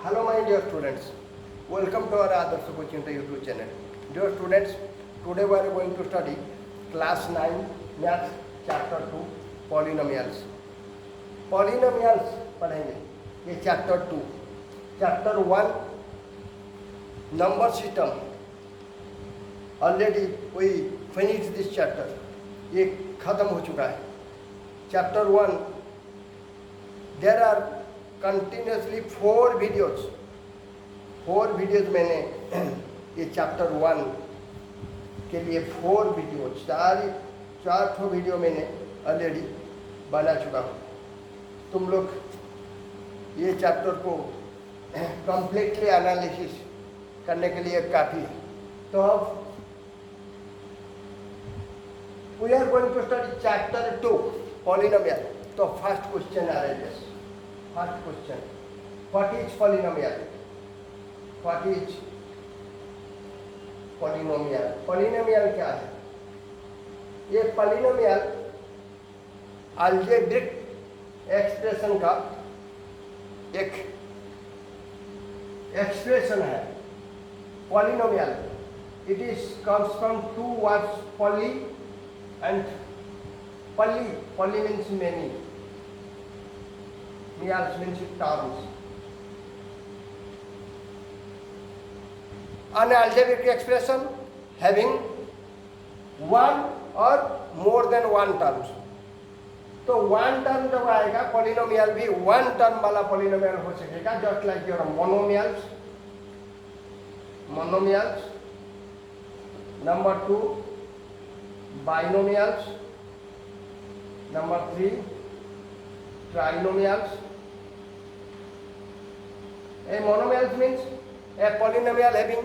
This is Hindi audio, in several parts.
Hello my dear students, welcome to our Adarsh Coaching YouTube channel. Dear students, today we are going to study class 9 maths chapter 2 polynomials. Polynomials पढ़ेंगे ये chapter 2. Chapter 1 number system. Already we finished this chapter. ये खत्म हो चुका है. Chapter 1 there are continuously 4 videos मैंने ये चैप्टर 1 के लिए 4 वीडियो चार वीडियो मैंने ऑलरेडी बना चुका हूँ. तुम लोग ये चैप्टर को कंप्लीटली एनालिसिस करने के लिए काफ़ी है. तो अब we are going to study chapter 2 polynomial. तो फर्स्ट क्वेश्चन आ रहा है. First question, what is polynomial? What is polynomial? Polynomial क्या है? ये polynomial algebraic एक्सप्रेशन का एक एक्सप्रेशन है. Polynomial, it is comes from two words poly and poly. Poly means many. Mials means terms. An algebraic expression having one or more than one terms. तो वन टर्म जब आएगा पॉलिनोमियल भी वन टर्म वाला पॉलिनोमियल हो सकेगा. Just like your monomials. Number 2 binomials. Number 3 trinomials. A monomial means a polynomial having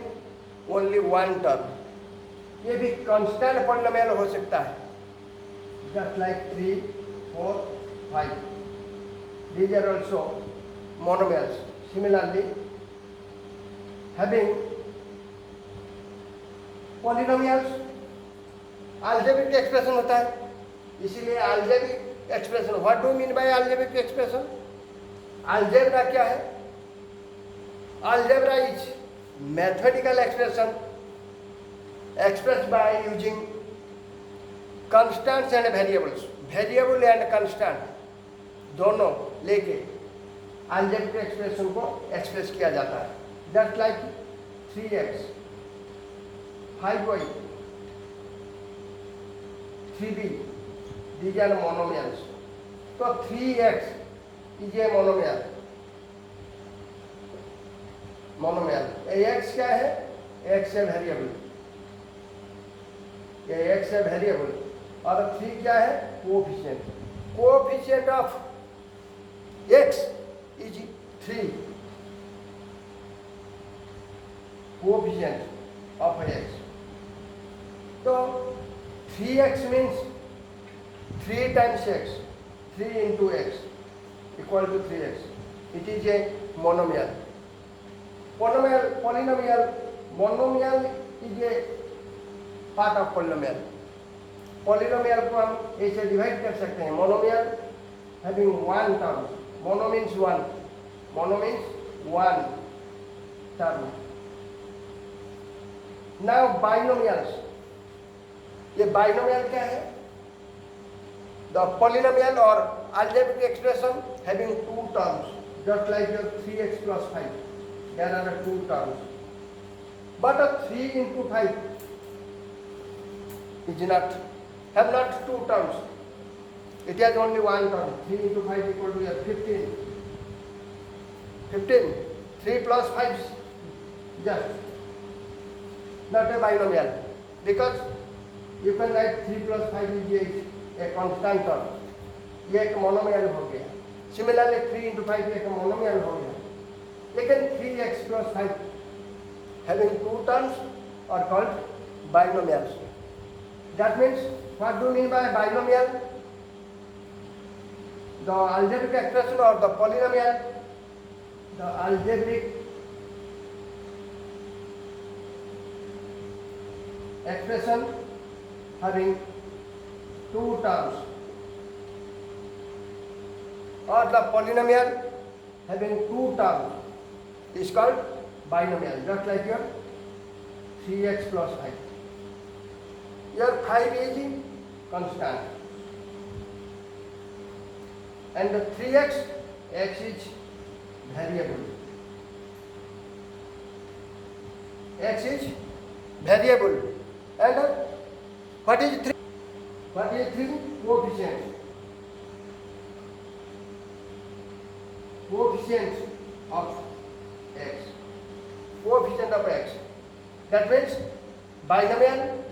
only one term. ये भी constant polynomial हो सकता है. Just like 3, 4, 5. These are also monomials. Similarly, having polynomials algebraic expression होता है. इसीलिए algebraic expression. What do mean by algebraic expression? Algebra क्या है? Algebra is mathematical expression express by using constants and variables. Variable and constant दोनों लेके अलजेब्रिक एक्सप्रेशन को एक्सप्रेस किया जाता है. Just like 3x, 5y, 3b. These are monomials. तो 3x is a monomial. x क्या है? x है वेरिएबल. ये x है वेरिएबल. और 3 क्या है? Coefficient. Coefficient of x is 3. Coefficient of x. तो 3x means 3 times x, 3 into x equal to 3x. It is a monomial. Polynomial, monomial is a part of polynomial. Polynomial को हम ऐसे डिवाइड कर सकते हैं. Monomial having one term. Mono means one. Mono means one term. Now binomials. ये binomial क्या है? The polynomial or algebraic expression having two terms, just like your 3x plus 5. There are 2 terms. But a 3 into 5 is not, have not 2 terms. It has only one term. 3 into 5 equal to 15. 15. 3 plus 5 is just not a binomial. Because you can write 3 plus 5 is 8. एक कांस्टेंट टर्म. ये एक मोनोमियल हो गया. सिमिलरली 3 into 5 एक मोनोमियल हो गया. लेकिन 3x plus 5 having 2 terms are called binomials. That means what do you mean by binomial? The algebraic expression or the polynomial, the algebraic expression having 2 terms, or the polynomial having 2 terms. is called binomial, just like your 3x plus 5. Your 5 is constant, and the 3x, x is variable. X is variable, and what is 3? What is 3? Coefficient. Coefficient of x. Coefficient of x. That means binomial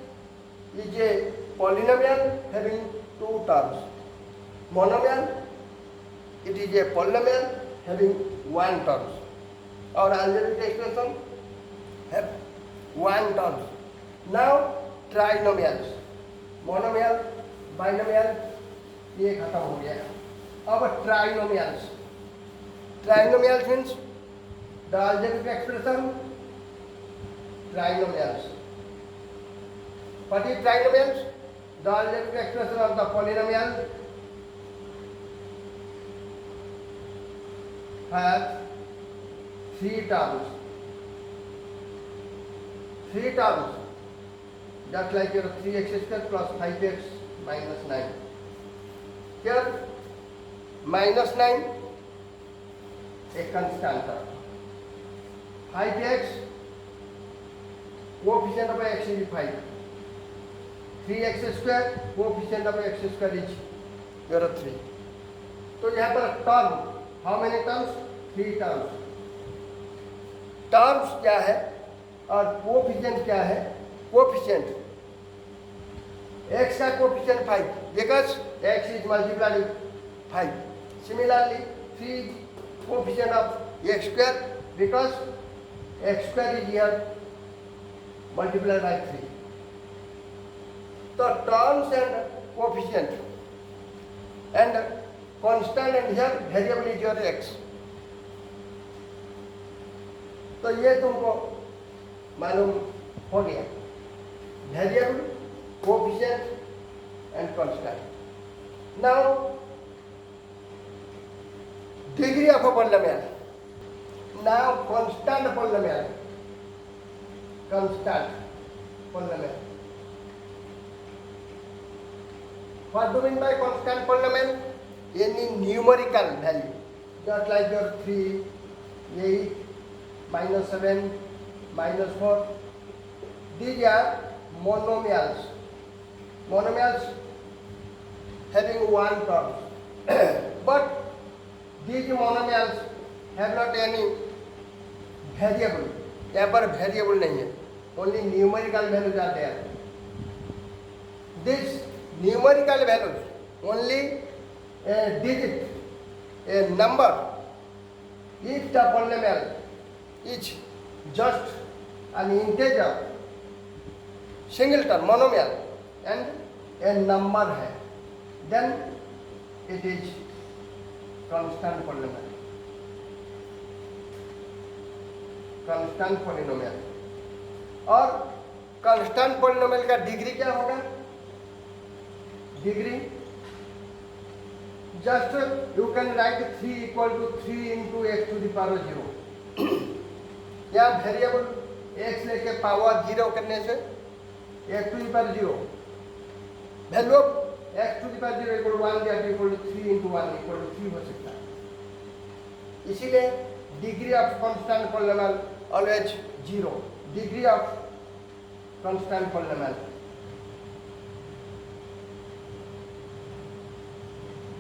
is a polynomial having two terms. Monomial, it is a polynomial having one term. Our algebraic expression have one term. Now trinomials, monomial, binomial, ये खत्म हो गया. अब trinomials. Trinomials means the algebraic expression trinomials. What is trinomials? The algebraic expression of the polynomial has three terms. Three terms, just like your 3x square plus 5x minus 9. Here, minus 9, a constant term. 5x, coefficient of x is 5. 3x square, coefficient of x square is your 3. तो यहाँ पर term, how many terms? 3 terms. Terms क्या है और कोफिशिएंट क्या है? कोफिशिएंट x का coefficient 5 because x is multiplied with 5. Similarly, 3 coefficient of x square because x square is here multiplied by 3. So terms and coefficient and constant and here variable is your x. तो ये तुमको मालूम हो गया. Variable, coefficient and constant. Now degree of a polynomial. Now constant polynomial. Constant polynomial. What do you mean by constant polynomial? Any numerical value, just like your 3, 8, minus 7, minus 4. These are monomials. Monomials having one term. But these monomials have not any variable. यहाँ पर variable नहीं है. Only numerical values are there. These numerical values, only a digit, a number, if the polynomial is just an integer, singleton, monomial, and a number है, then it is constant polynomial. Constant polynomial. और constant polynomial का डिग्री क्या होगा? Degree just you can write 3 equal to 3 into x to the power 0. या वेरिएबल x लेके पावर 0 करने से x to the power 0. Value of x to the power 0 equal to 1 या equal to 3 into 1 equal to 3 हो सकता है. इसीलिए degree of constant polynomial always 0. Degree of constant polynomial,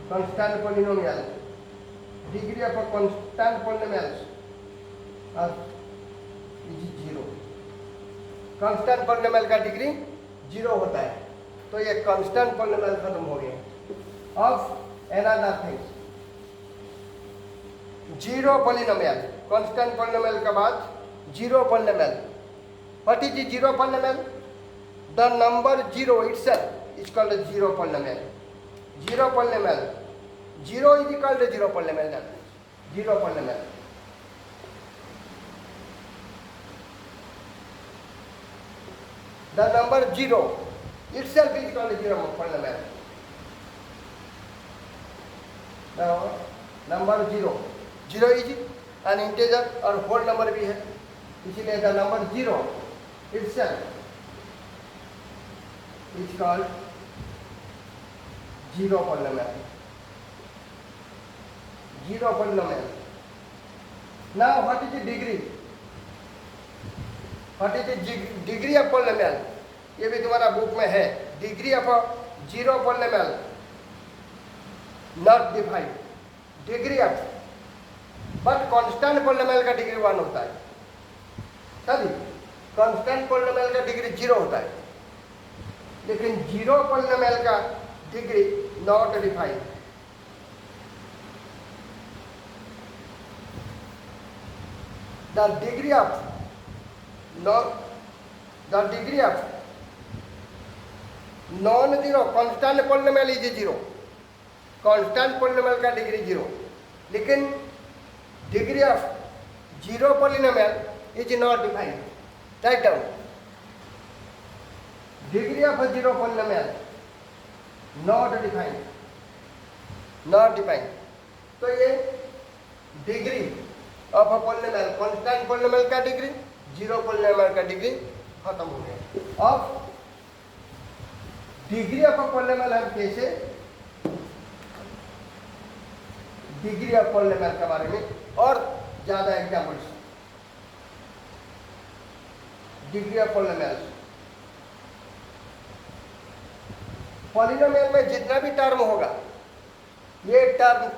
constant polynomial, degree of a constant polynomials is 0. constant polynomial का डिग्री 0 होता है. तो ये constant polynomial खत्म हो गया. Of another things, zero polynomial, constant polynomial के बाद zero polynomial. What is the zero polynomial? The number 0 itself is called a zero polynomial. Zero polynomial. 0 is equal to zero polynomial. Zero polynomial. The number 0 itself is called a zero polynomial. Now, number 0. 0 is N integer और होल नंबर भी है, इसीलिए the number 0 itself is called zero polynomial. Zero polynomial. Now what is the degree? What is the degree of polynomial? ये भी तुम्हारा बुक में है. Degree of a zero polynomial not defined. Degree of but constant polynomial का डिग्री 1 होता है. सभी constant polynomial का डिग्री 0 होता है, लेकिन जीरो polynomial का degree not defined. The degree of non-zero constant polynomial is 0. constant polynomial का डिग्री 0, लेकिन degree of zero polynomial is not defined. Write down. Degree of a zero polynomial not defined. Not defined. तो ये degree of a polynomial, constant polynomial का डिग्री, जीरो polynomial का डिग्री खत्म हो गया. अब डिग्री ऑफ अ polynomial हम कैसे डिग्री ऑफ polynomial के बारे में और ज्यादा examples. Degree of polynomials, polynomial में जितना भी टर्म होगा, ये टर्म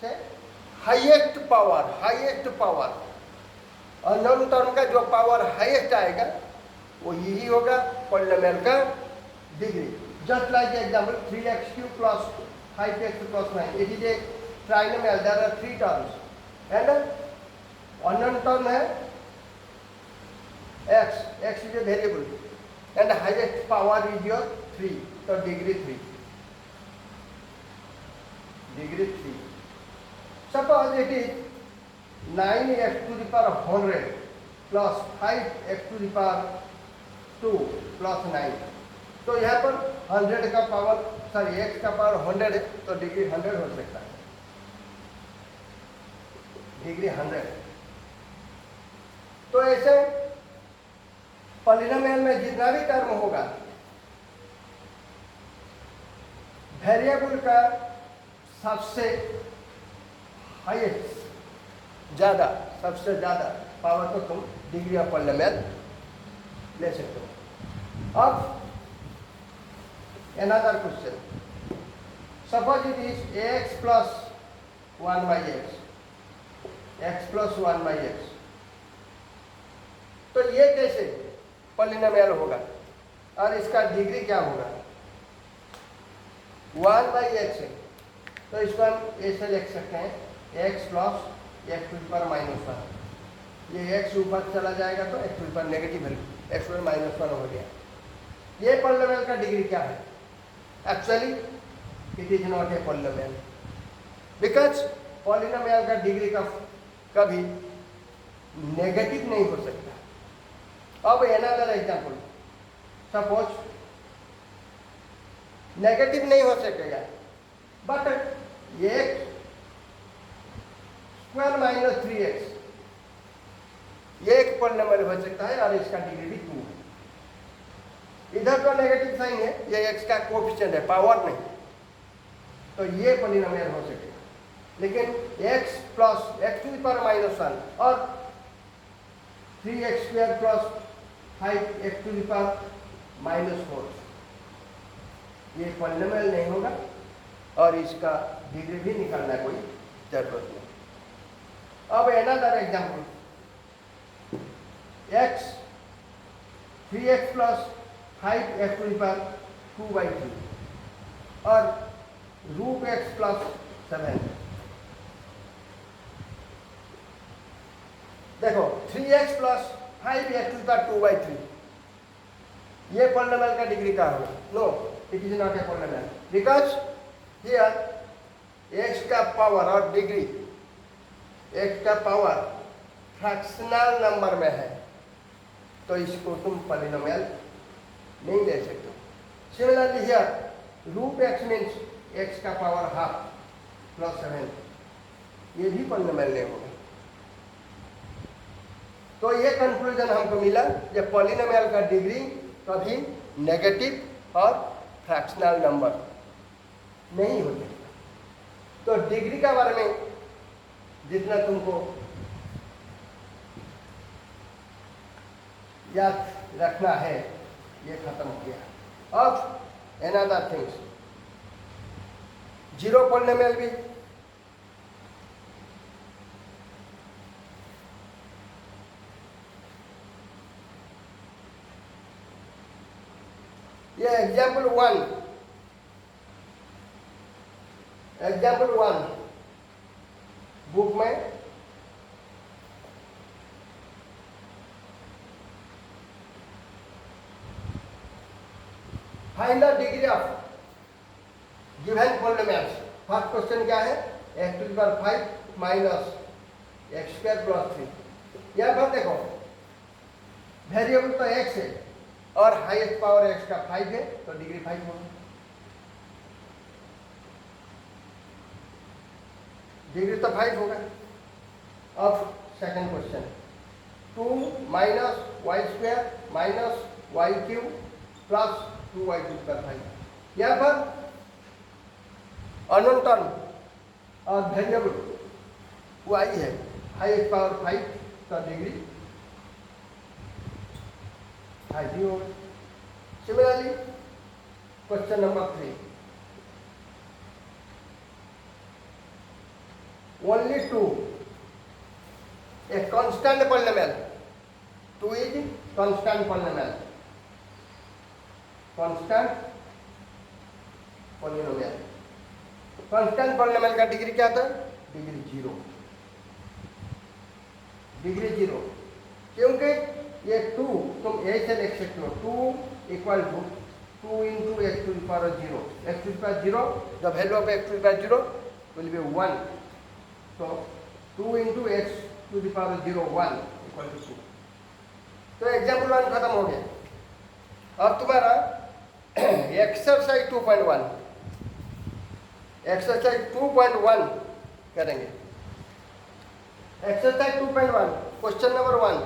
से हाईएस्ट पावर अननोन टर्म का जो पावर हाईएस्ट आएगा वो यही होगा पॉलिनोमियल का degree. Just like example 3x³ plus 5x plus 9. It is a trinomial. There are 3 terms and unknown term है x is a variable and highest power is your 3. तो degree 3. Suppose it is 9x⁻100 plus 5x⁻2 plus 9. तो यहाँ पर 100 का पावर x का पावर 100 है, तो डिग्री 100 हो सकता है. डिग्री 100. तो ऐसे पॉलिनोमियल में जितना भी टर्म होगा, वेरिएबल का सबसे ज्यादा पावर को तुम डिग्री ऑफ पॉलिनोमियल ले सकते हो. अब another question. Suppose it is x plus 1 by x. तो ये कैसे पॉलिनोमियल होगा और इसका डिग्री क्या होगा? 1 by x है, तो इसको हम ऐसे लिख सकते हैं x plus x⁻⁻1. ये x ऊपर चला जाएगा तो x ऊपर नेगेटिव वैल्यू x⁻⁻1 हो गया. ये पॉलिनोमियल का डिग्री क्या है? Actually it is not a polynomial, because polynomial का डिग्री का कभी नेगेटिव नहीं हो सकता. अब अनदर एग्जांपल, सपोज नेगेटिव नहीं हो सकेगा, बट ये स्क्वायर माइनस 3x ये एक पॉलिनोमियल हो सकता है और इसका डिग्री भी 2 है. इधर तो नेगेटिव साइन है, ये x का कोएफिशिएंट है, पावर नहीं, तो ये पॉलिनोमियल हो सकेगा. लेकिन x plus x⁻⁻1 और 3x² plus 5x⁻⁻4 ये पॉलिनोमियल नहीं होगा और इसका डिग्री भी निकालना कोई जरूरत नहीं. अब another example, x 3x plus 5x⁻2/3 और √x plus 7. देखो 3x plus 5x⁻2/3 ये पॉलिनोमियल का डिग्री क्या होगा? No, it is not a polynomial, because here x का पावर और डिग्री, x का पावर फ्रैक्शनल नंबर में है, तो इसको तुम पॉलिनोमियल नहीं ले सकते. Similarly here √x means x का पावर हाफ प्लस 7, ये भी पॉलिनोमियल नहीं होगा. तो ये कंक्लूजन हमको मिला कि पॉलिनोमियल का डिग्री कभी नेगेटिव और फ्रैक्शनल नंबर नहीं होते। तो डिग्री के बारे में जितना तुमको याद रखना है ये खत्म हो गया। अब अनदर थिंग्स, जीरो पॉलिनोमियल भी ये एग्जाम्पल वन बुक में find the degree of given polynomials. First question क्या है, x to the power 5 minus x square plus 3। यहाँ पर देखो वेरिएबल तो x है और हाईएस्ट पावर x का 5 है, तो डिग्री 5 होगा। डिग्री तो 5 होगा। अब second question, 2 minus y square minus y cube plus 2y to the power 5। यहाँ पर अननोन टर्म और वेरिएबल y है, हाईएस्ट पावर 5 का डिग्री 5 ही होगा। Similarly question number 3, only 2 a constant polynomial, 2 is constant polynomial, constant polynomial। constant polynomial का डिग्री क्या था, डिग्री 0, डिग्री 0। क्योंकि ये 2 तुम ऐसे लिख सकते हो, 2 equal to 2 into x to the power 0, x to the power 0, the value of x to the power 0 will be 1, तो 2 into x to the power 0 1 equal to 2। तो एग्जाम्पल 1 खत्म हो गया। अब तुम्हारा एक्सरसाइज 2.1, एक्सरसाइज 2.1 करेंगे। Exercise 2.1 question number 1,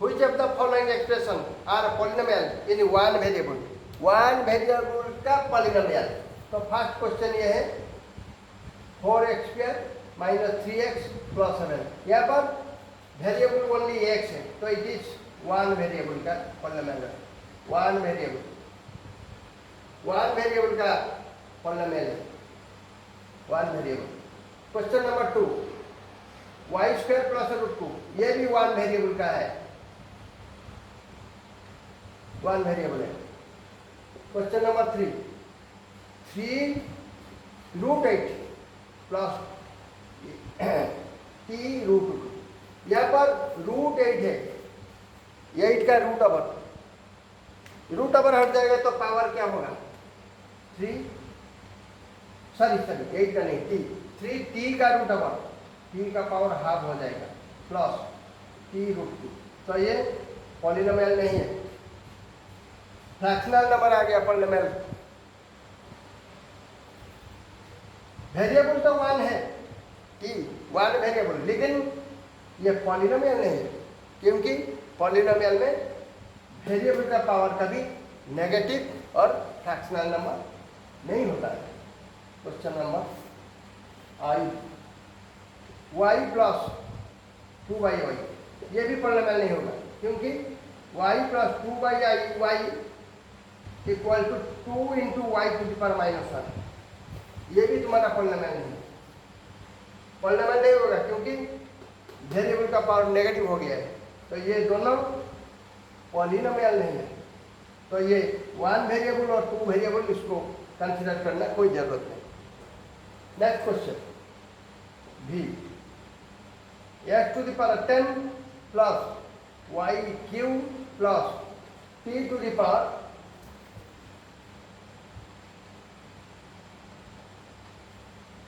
which of the following expression are polynomial in one variable, one variable का polynomial। तो फर्स्ट क्वेश्चन ये है 4x square minus 3x plus 7। यहाँ पर वेरिएबल ओनली x है, तो इट इज वन वेरिएबल का पॉलिनोमियल, वन वेरिएबल का पॉलिनोमियल है, one variable. Question number 2, y square plus root 2, ये भी वन वेरिएबल का है, वन वेरिएबल है। Question number 3, 3 root 8 plus t root 2। यहाँ पर रूट 8 है, 8 का रूट ओवर हट जाएगा तो पावर क्या होगा, 3, सॉरी 8 का नहीं, t, 3t का रूट ओवर, t का पावर हाफ हो जाएगा प्लस t रूट 2। तो ये पॉलिनोमियल नहीं है, फ्रैक्शनल नंबर आ गया पॉलिनोमियल। वेरिएबल तो वन है, t वन वेरिएबल, लेकिन ये पॉलिनोमियल नहीं है, क्योंकि पॉलिनोमियल में वेरिएबल का पावर कभी नेगेटिव और फ्रैक्शनल नंबर नहीं होता है। Question number i, y plus 2y, ये भी पॉलिनोमियल नहीं होगा, क्योंकि y plus 2y equal to 2 into y to the power minus 1। ये भी तुम्हारा पॉलिनोमियल नहीं है, पॉलिनोमियल नहीं होगा क्योंकि वेरिएबल का पावर नेगेटिव हो गया है, तो ये दोनों पॉलिनोमियल नहीं है। तो ये वन वेरिएबल और 2 वेरिएबल, इसको कंसिडर करना कोई जरूरत नहीं। नेक्स्ट क्वेश्चन भी, x to the power 10 plus y cube plus t to the power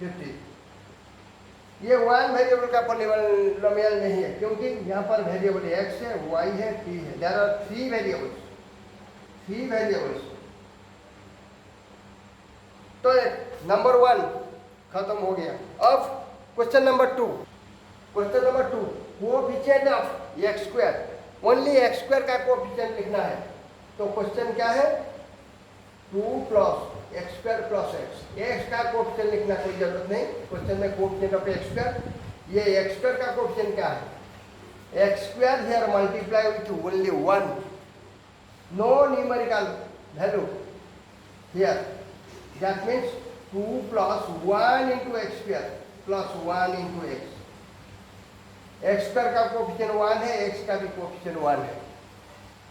50। ये वन वेरिएबल का पॉलिनोमियल नहीं है, क्योंकि यहाँ पर वेरिएबल x है, y है, t है। There are 3 variables. तो नंबर 1 खत्म हो गया। अब question number 2, coefficient of x square, only x square का कोएफिशिएंट लिखना है। तो क्वेश्चन क्या है, 2 plus x square plus x. X का कोएफिशिएंट लिखना कोई जरूरत नहीं, क्वेश्चन में कोएफिशिएंट ऑफ एक्स स्क्वायर। ये एक्स स्क्वायर का कोएफिशिएंट क्या है, x square here multiply with only 1, no numerical value here, that means 2 plus 1 into x square plus 1 into x। X square का कोएफिशिएंट 1 है, एक्स का भी कोएफिशिएंट 1 है,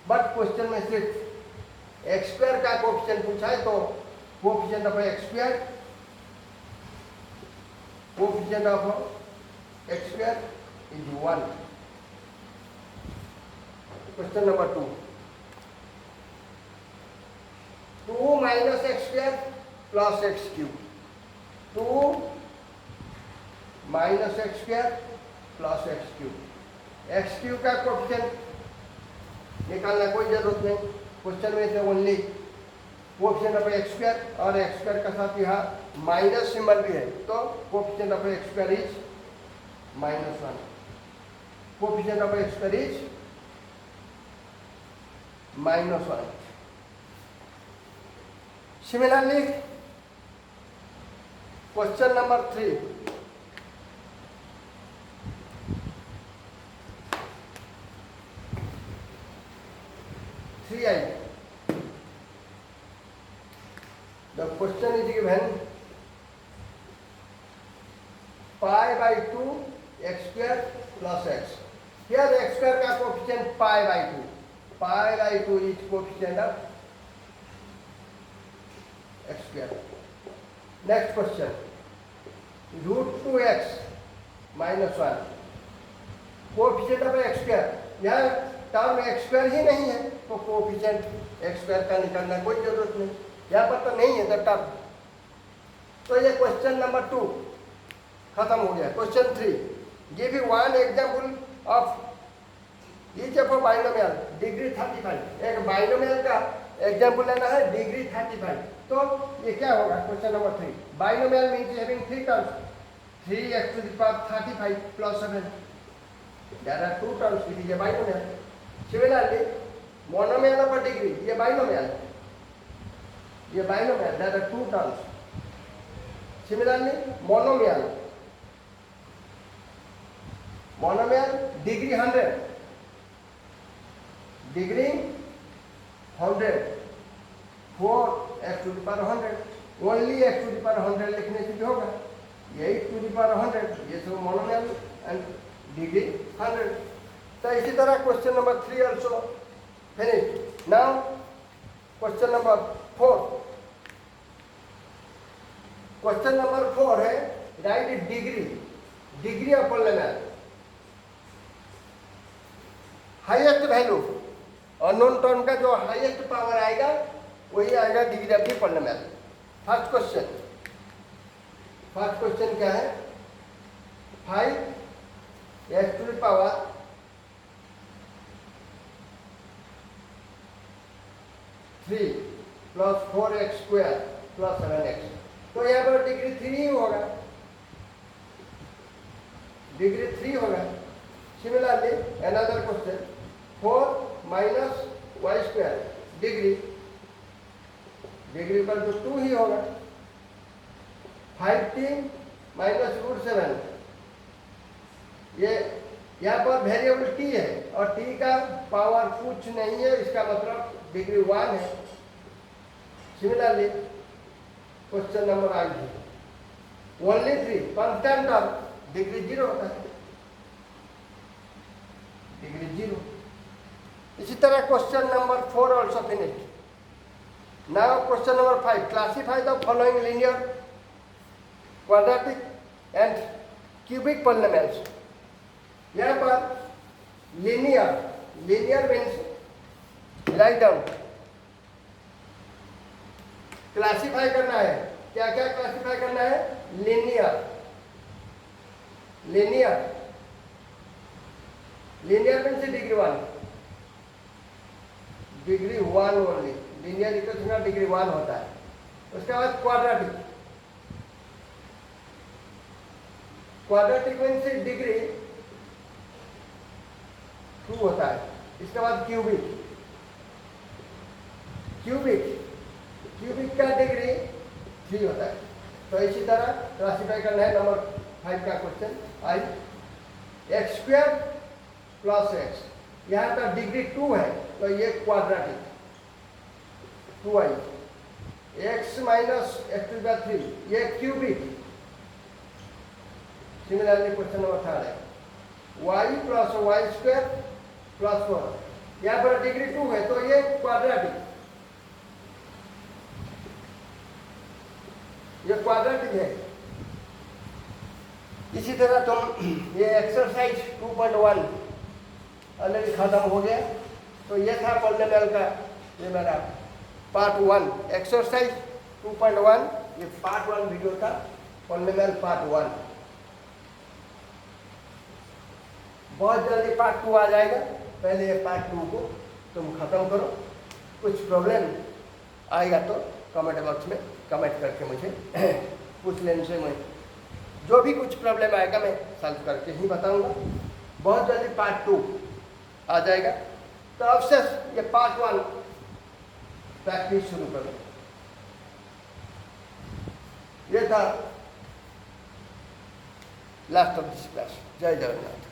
बट क्वेश्चन में सिर्फ एक्स स्क्वायर का कोएफिशिएंट पूछा है, तो coefficient of x square, coefficient of x square is 1। Question number 2, 2 minus x square plus x cube, 2 minus x square plus x cube. X cube का कोएफिशिएंट निकालना कोई जरूरत नहीं, क्वेश्चन में से only coefficient of x square, और एक्स स्क्वायर का साथ यहाँ माइनस सिंबल भी है, तो coefficient of x square is -1। Coefficient of x square is -1। Similarly question number 3, the question is given pi by 2 x square plus x। here x square का coefficient pi by 2, pi by 2 is coefficient of x square। next question, root 2x minus 1, coefficient of x square, यहाँ टर्म एक्स स्क्वायर ही नहीं है, तो कोएफिशिएंट एक्स स्क्वायर का निकालना कोई जरूरत नहीं, यहाँ पर तो नहीं है द टर्म। तो ये क्वेश्चन नंबर 2 खत्म हो गया। Question 3, give you one example of each of a binomial degree 35। एक बाइनोमियल का एग्जांपल लेना है डिग्री 35। तो ये क्या होगा, question number 3, binomial means having 3 terms, 3x to the power 35 plus 7, there are 2 terms, it is a binomial। Similarly, monomial of a degree, ये binomial, there are 2 terms। Similarly, monomial degree 100, degree 100, 4x to the power 100, only x to the power 100 लिखने से भी होगा, 8 to the power 100, ये सब monomial and degree 100। तो इसी तरह question number 3 also finished। now question number 4, question number 4 है right degree of polynomial, highest value unknown term का जो हाईएस्ट पावर आएगा वही आएगा degree of the polynomial. First question क्या है, 5x to the power 3 plus 4x square plus 7x। तो यहाँ पर डिग्री 3 ही होगा, डिग्री 3 होगा। Similarly another question, 4 minus y square degree पर तो 2 ही होगा, 5t minus √7, ये यहाँ पर वेरिएबल t है और t का पावर कुछ नहीं है, इसका मतलब डिग्री 1 है। Similarly question number 8, only 3 constant term, degree 0 होता है, डिग्री 0। इसी तरह question number 4 also finished. Now question number 5, classify the following linear, quadratic and cubic polynomials. यहाँ पर linear means write down, classify करना है, क्या क्या क्लासिफाई करना है, linear means degree 1, degree 1 only, linear equation का डिग्री 1 होता है। उसके बाद क्वाड्रेटिक मीन्स डिग्री 2 होता है। इसके बाद क्यूबिक, क्यूबिक क्यूबिक का डिग्री 3 होता है। तो इसी तरह क्लासीफाई करना है नंबर 5 का question. I x square plus x, यहाँ का डिग्री 2 है तो ये quadratic 2i, x minus x to the 3 ये क्यूबिक। सिमिलरली क्वेश्चन नंबर 3 है y प्लस वाई स्क्वायर प्लस 4, यहाँ पर डिग्री 2 है तो ये क्वाड्रेटिक, ये क्वाड्रेटिक है। इसी तरह तुम ये एक्सरसाइज 2.1 ऑलरेडी खत्म हो गया। तो ये था पॉलिनोमियल का, ये मेरा पार्ट 1 एक्सरसाइज 2.1, ये पार्ट 1 वीडियो था पॉलिनोमियल पार्ट 1। बहुत जल्दी पार्ट 2 आ जाएगा, पहले ये पार्ट 2 को तुम खत्म करो। कुछ प्रॉब्लम आएगा तो कमेंट बॉक्स में कमेंट करके मुझे पूछ लेने से मैं जो भी कुछ प्रॉब्लम आएगा मैं सॉल्व करके ही बताऊंगा। बहुत जल्दी पार्ट 2 आ जाएगा। तो अब से ये पार्ट 1 प्रैक्टिस शुरू करो। ये था लास्ट ऑफ दिस क्लास। जय जगन्नाथ।